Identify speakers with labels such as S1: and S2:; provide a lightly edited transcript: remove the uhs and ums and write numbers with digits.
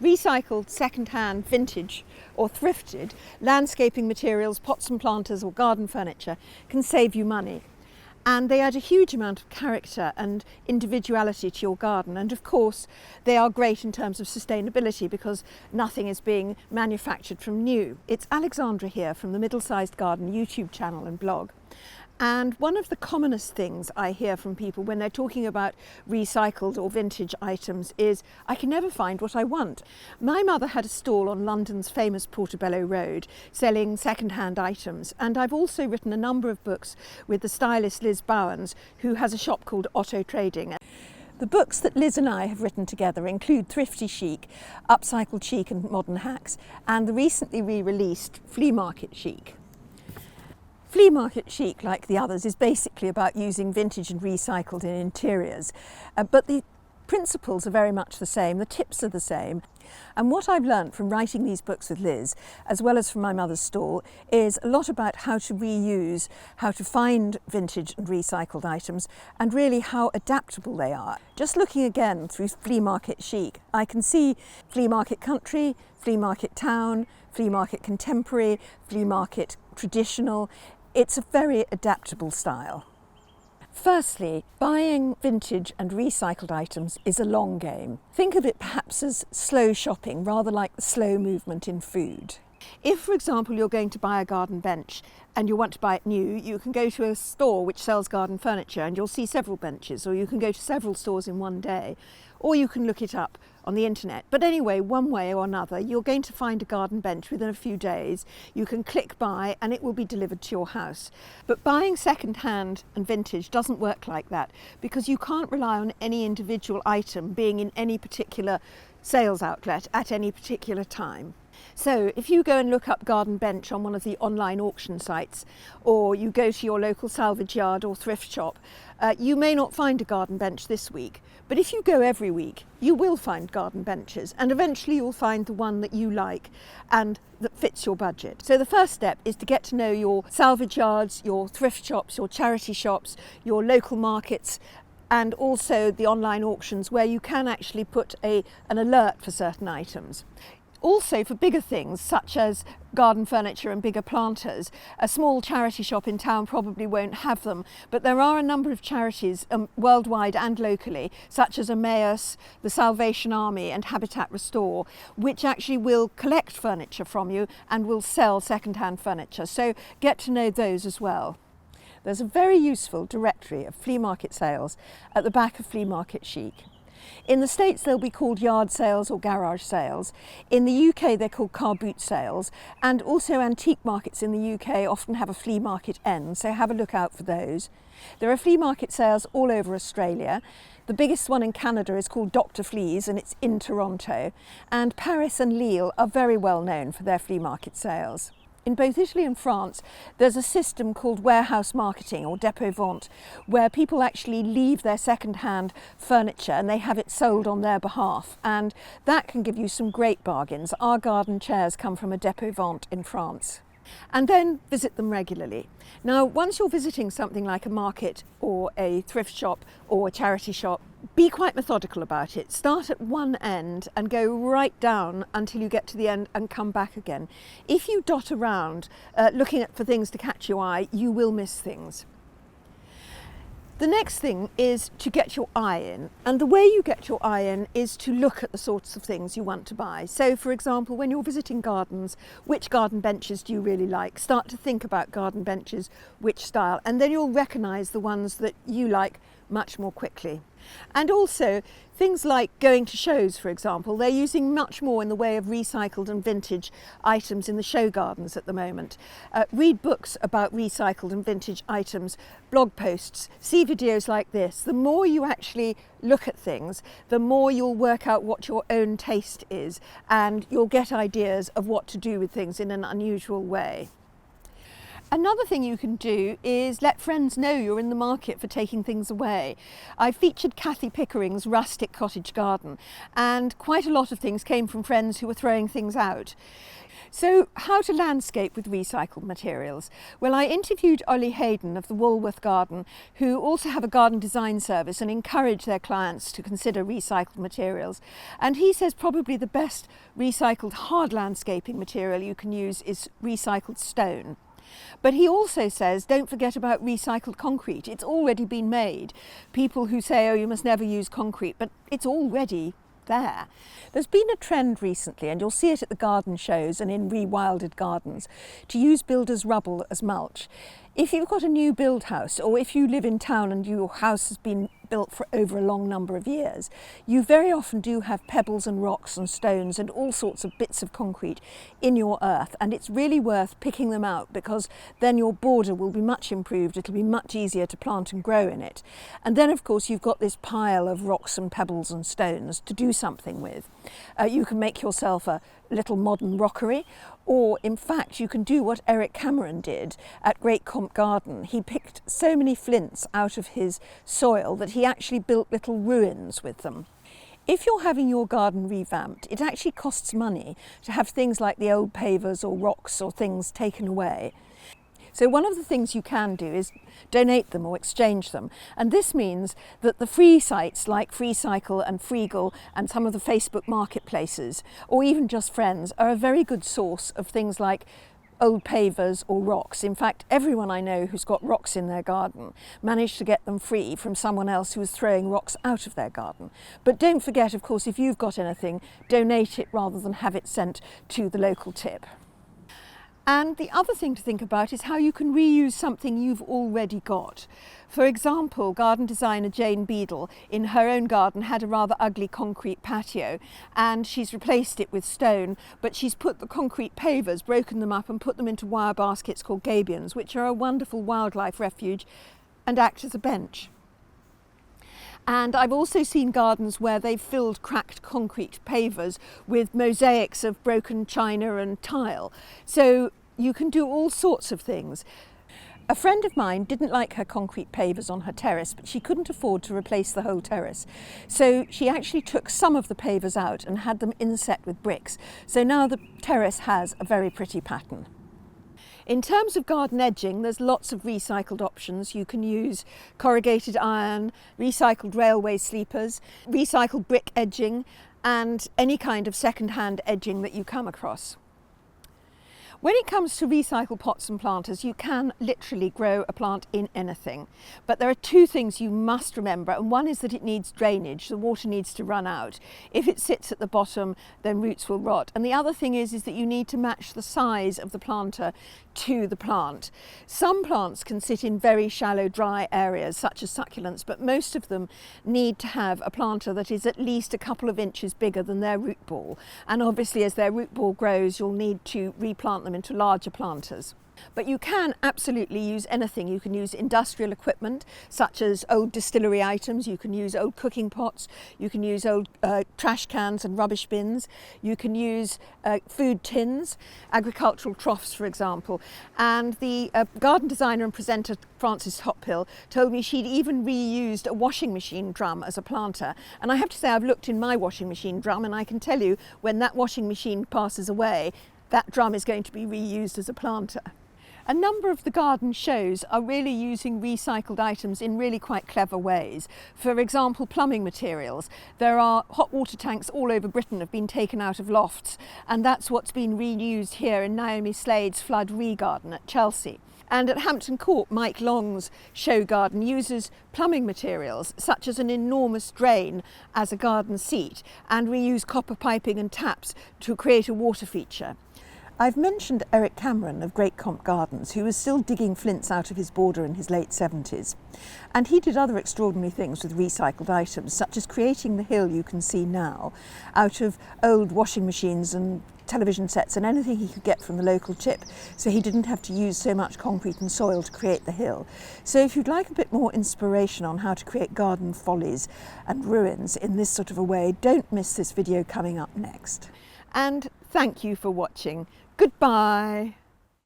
S1: Recycled, second-hand, vintage or thrifted landscaping materials, pots and planters or garden furniture can save you money. And they add a huge amount of character and individuality to your garden. And of course, they are great in terms of sustainability because nothing is being manufactured from new. It's Alexandra here from the Middle-Sized Garden YouTube channel and blog. And one of the commonest things I hear from people when they're talking about recycled or vintage items is, I can never find what I want. My mother had a stall on London's famous Portobello Road selling second-hand items, and I've also written a number of books with the stylist Liz Bowens, who has a shop called Otto Trading. The books that Liz and I have written together include Thrifty Chic, Upcycled Chic and Modern Hacks, and the recently re-released Fleamarket Chic. Fleamarket Chic, like the others, is basically about using vintage and recycled in interiors, but the principles are very much the same, the tips are the same. And what I've learnt from writing these books with Liz, as well as from my mother's stall, is a lot about how to reuse, how to find vintage and recycled items, and really how adaptable they are. Just looking again through Fleamarket Chic, I can see flea market country, flea market town, flea market contemporary, flea market traditional. It's a very adaptable style. Firstly, buying vintage and recycled items is a long game. Think of it perhaps as slow shopping, rather like the slow movement in food. If, for example, you're going to buy a garden bench and you want to buy it new, you can go to a store which sells garden furniture and you'll see several benches, or you can go to several stores in one day, or you can look it up on the internet. But anyway, one way or another, you're going to find a garden bench within a few days. You can click buy and it will be delivered to your house. But buying second-hand and vintage doesn't work like that, because you can't rely on any individual item being in any particular sales outlet at any particular time. So if you go and look up garden bench on one of the online auction sites, or you go to your local salvage yard or thrift shop, you may not find a garden bench this week, but if you go every week, you will find garden benches, and eventually you'll find the one that you like and that fits your budget. So the first step is to get to know your salvage yards, your thrift shops, your charity shops, your local markets, and also the online auctions where you can actually put an alert for certain items. Also, for bigger things such as garden furniture and bigger planters, a small charity shop in town probably won't have them, but there are a number of charities worldwide and locally, such as Emmaus, the Salvation Army and Habitat Restore, which actually will collect furniture from you and will sell second-hand furniture. So get to know those as well. There's a very useful directory of flea market sales at the back of Fleamarket Chic. In the States they'll be called yard sales or garage sales. In the UK they're called car boot sales, and also antique markets in the UK often have a flea market end, so have a look out for those. There are flea market sales all over Australia. The biggest one in Canada is called Dr. Fleas and it's in Toronto, and Paris and Lille are very well known for their flea market sales. In both Italy and France, there's a system called warehouse marketing or depot vente, where people actually leave their second-hand furniture and they have it sold on their behalf, and that can give you some great bargains. Our garden chairs come from a depot vente in France. And then visit them regularly. Now, once you're visiting something like a market or a thrift shop or a charity shop, be quite methodical about it. Start at one end and go right down until you get to the end and come back again. If you dot around looking for things to catch your eye, you will miss things. The next thing is to get your eye in, and the way you get your eye in is to look at the sorts of things you want to buy. So, for example, when you're visiting gardens, which garden benches do you really like? Start to think about garden benches, which style, and then you'll recognise the ones that you like much more quickly. And also things like going to shows, for example, they're using much more in the way of recycled and vintage items in the show gardens at the moment. Read books about recycled and vintage items, blog posts, see videos like this. The more you actually look at things, the more you'll work out what your own taste is, and you'll get ideas of what to do with things in an unusual way. Another thing you can do is let friends know you're in the market for taking things away. I featured Kathy Pickering's Rustic Cottage Garden, and quite a lot of things came from friends who were throwing things out. So how to landscape with recycled materials? Well, I interviewed Ollie Hayden of the Walworth Garden, who also have a garden design service and encourage their clients to consider recycled materials. And he says probably the best recycled hard landscaping material you can use is recycled stone. But he also says don't forget about recycled concrete. It's already been made. People who say, oh, you must never use concrete, but it's already there. There's been a trend recently, and you'll see it at the garden shows and in rewilded gardens, to use builders' rubble as mulch. If you've got a new build house, or if you live in town and your house has been built for over a long number of years, you very often do have pebbles and rocks and stones and all sorts of bits of concrete in your earth, and it's really worth picking them out, because then your border will be much improved. It'll be much easier to plant and grow in it. And then of course you've got this pile of rocks and pebbles and stones to do something with. You can make yourself a little modern rockery, or in fact you can do what Eric Cameron did at Great Compt Garden. He picked so many flints out of his soil that he actually built little ruins with them. If you're having your garden revamped, it actually costs money to have things like the old pavers or rocks or things taken away. So one of the things you can do is donate them or exchange them. And this means that the free sites like FreeCycle and Freegal and some of the Facebook marketplaces, or even just friends, are a very good source of things like old pavers or rocks. In fact, everyone I know who's got rocks in their garden managed to get them free from someone else who was throwing rocks out of their garden. But don't forget, of course, if you've got anything, donate it rather than have it sent to the local tip. And the other thing to think about is how you can reuse something you've already got. For example, garden designer Jane Beadle in her own garden had a rather ugly concrete patio, and she's replaced it with stone, but she's put the concrete pavers, broken them up and put them into wire baskets called gabions, which are a wonderful wildlife refuge and act as a bench. And I've also seen gardens where they've filled cracked concrete pavers with mosaics of broken china and tile. So you can do all sorts of things. A friend of mine didn't like her concrete pavers on her terrace, but she couldn't afford to replace the whole terrace. So she actually took some of the pavers out and had them inset with bricks. So now the terrace has a very pretty pattern. In terms of garden edging, there's lots of recycled options. You can use corrugated iron, recycled railway sleepers, recycled brick edging, and any kind of second-hand edging that you come across. When it comes to recycled pots and planters, you can literally grow a plant in anything. But there are two things you must remember, and one is that it needs drainage. The water needs to run out. If it sits at the bottom, then roots will rot. And the other thing is that you need to match the size of the planter to the plant. Some plants can sit in very shallow, dry areas, such as succulents, but most of them need to have a planter that is at least a couple of inches bigger than their root ball. And obviously, as their root ball grows, you'll need to replant them into larger planters. But you can absolutely use anything. You can use industrial equipment such as old distillery items, you can use old cooking pots, you can use old trash cans and rubbish bins, you can use food tins, agricultural troughs for example. And the garden designer and presenter Frances Hophill told me she'd even reused a washing machine drum as a planter. And I have to say, I've looked in my washing machine drum and I can tell you when that washing machine passes away, that drum is going to be reused as a planter. A number of the garden shows are really using recycled items in really quite clever ways. For example, plumbing materials. There are hot water tanks all over Britain have been taken out of lofts, and that's what's been reused here in Naomi Slade's Flood Garden at Chelsea. And at Hampton Court, Mike Long's show garden uses plumbing materials such as an enormous drain as a garden seat, and reuse copper piping and taps to create a water feature. I've mentioned Eric Cameron of Great Compt Gardens, who was still digging flints out of his border in his late 70s. And he did other extraordinary things with recycled items, such as creating the hill you can see now out of old washing machines and television sets and anything he could get from the local tip, so he didn't have to use so much concrete and soil to create the hill. So if you'd like a bit more inspiration on how to create garden follies and ruins in this sort of a way, don't miss this video coming up next. And thank you for watching. Goodbye.